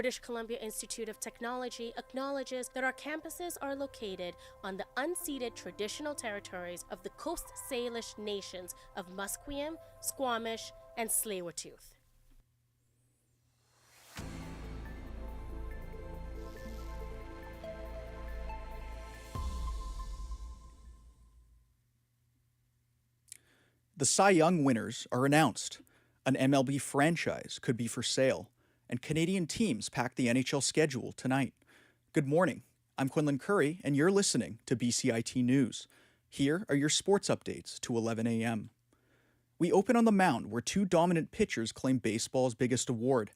British Columbia Institute of Technology acknowledges that our campuses are located on the unceded traditional territories of the Coast Salish nations of Musqueam, Squamish, and Tsleil-Waututh. The Cy Young winners are announced. An MLB franchise could be for sale, and Canadian teams pack the NHL schedule tonight. Good morning. I'm Quinlan Curry, and you're listening to BCIT News. Here are your sports updates to 11 a.m. We open on the mound where two dominant pitchers claim baseball's biggest award.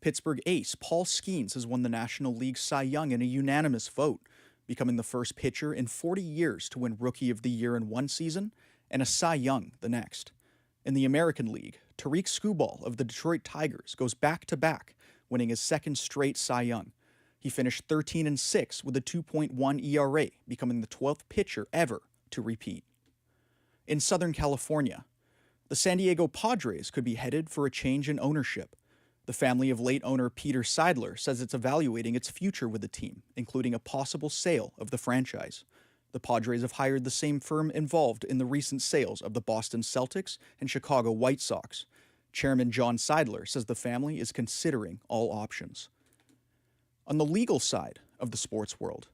Pittsburgh ace Paul Skeens has won the National League Cy Young in a unanimous vote, becoming the first pitcher in 40 years to win Rookie of the Year in one season and a Cy Young the next. In the American League, Tariq Skubal of the Detroit Tigers goes back-to-back, winning his second straight Cy Young. He finished 13-6 with a 2.1 ERA, becoming the 12th pitcher ever to repeat. In Southern California, the San Diego Padres could be headed for a change in ownership. The family of late owner Peter Seidler says it's evaluating its future with the team, including a possible sale of the franchise. The Padres have hired the same firm involved in the recent sales of the Boston Celtics and Chicago White Sox. Chairman John Seidler says the family is considering all options. On the legal side of the sports world,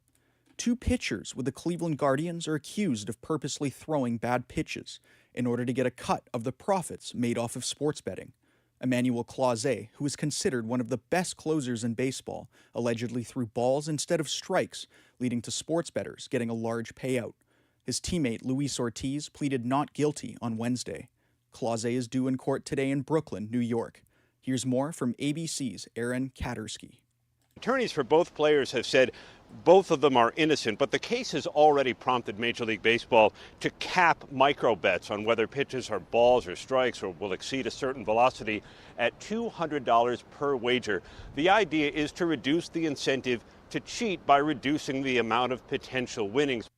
two pitchers with the Cleveland Guardians are accused of purposely throwing bad pitches in order to get a cut of the profits made off of sports betting. Emmanuel Clase, who is considered one of the best closers in baseball, allegedly threw balls instead of strikes, leading to sports bettors getting a large payout. His teammate Luis Ortiz pleaded not guilty on Wednesday. Clase is due in court today in Brooklyn, New York. Here's more from ABC's Aaron Katersky. Attorneys for both players have said both of them are innocent, but the case has already prompted Major League Baseball to cap micro bets on whether pitches are balls or strikes or will exceed a certain velocity at $200 per wager. The idea is to reduce the incentive to cheat by reducing the amount of potential winnings.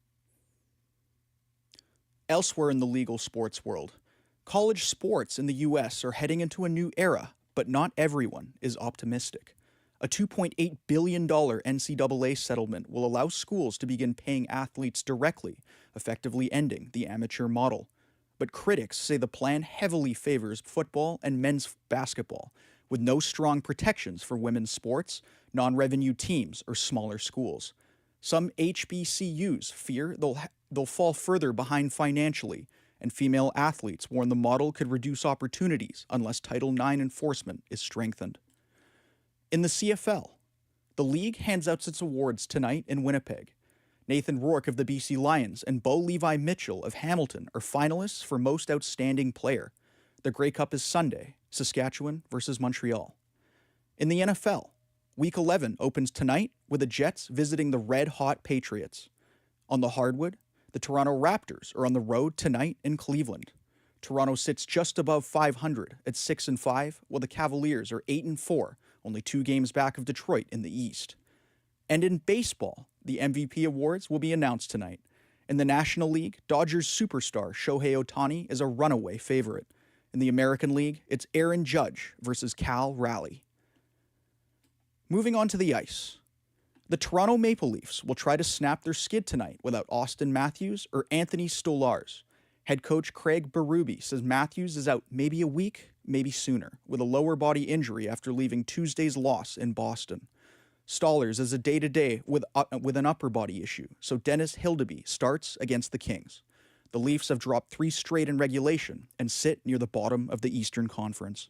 Elsewhere in the legal sports world, college sports in the U.S. are heading into a new era, but not everyone is optimistic. A $2.8 billion NCAA settlement will allow schools to begin paying athletes directly, effectively ending the amateur model. But critics say the plan heavily favors football and men's basketball, with no strong protections for women's sports, non-revenue teams, or smaller schools. Some HBCUs fear they'll fall further behind financially, and female athletes warn the model could reduce opportunities unless Title IX enforcement is strengthened. In the CFL, the league hands out its awards tonight in Winnipeg. Nathan Rourke of the BC Lions and Bo Levi Mitchell of Hamilton are finalists for Most Outstanding Player. The Grey Cup is Sunday, Saskatchewan versus Montreal. In the NFL, Week 11 opens tonight with the Jets visiting the red-hot Patriots. On the hardwood, the Toronto Raptors are on the road tonight in Cleveland. Toronto sits just above 500 at 6-5, while the Cavaliers are 8-4, only 2 games back of Detroit in the East. And in baseball, the MVP awards will be announced tonight. In the National League, Dodgers superstar Shohei Ohtani is a runaway favorite. In the American League, it's Aaron Judge versus Cal Raleigh. Moving on to the ice. The Toronto Maple Leafs will try to snap their skid tonight without Austin Matthews or Anthony Stolarz. Head coach Craig Berube says Matthews is out maybe a week, maybe sooner, with a lower body injury after leaving Tuesday's loss in Boston. Stolarz is a day-to-day with an upper body issue, so Dennis Hildeby starts against the Kings. The Leafs have dropped 3 straight in regulation and sit near the bottom of the Eastern Conference.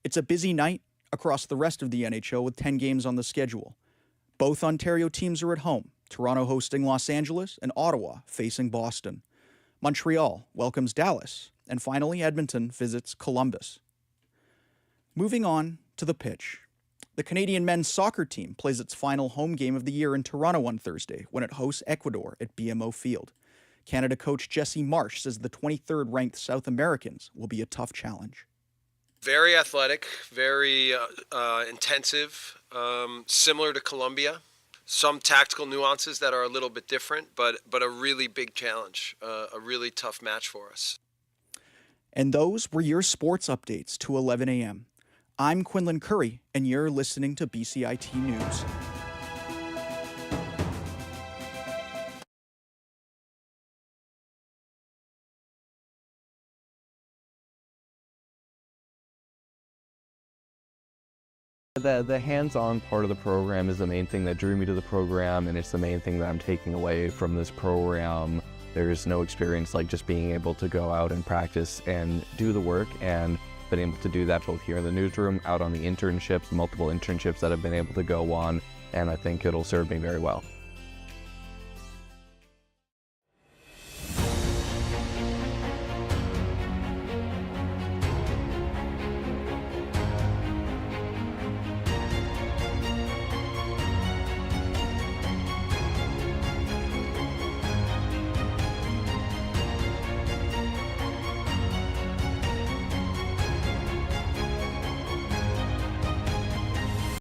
It's a busy night across the rest of the NHL with 10 games on the schedule. Both Ontario teams are at home, Toronto hosting Los Angeles and Ottawa facing Boston. Montreal welcomes Dallas, and finally Edmonton visits Columbus. Moving on to the pitch. The Canadian men's soccer team plays its final home game of the year in Toronto on Thursday when it hosts Ecuador at BMO Field. Canada coach Jesse Marsh says the 23rd ranked South Americans will be a tough challenge. Very athletic, very intensive, similar to Colombia. Some tactical nuances that are a little bit different, but a really big challenge, a really tough match for us. And those were your sports updates to 11 a.m. I'm Quinlan Curry, and you're listening to BCIT News. The hands-on part of the program is the main thing that drew me to the program, and it's the main thing that I'm taking away from this program. There's no experience like just being able to go out and practice and do the work, and been able to do that both here in the newsroom, out on the internships, multiple internships that I've been able to go on, and I think it'll serve me very well.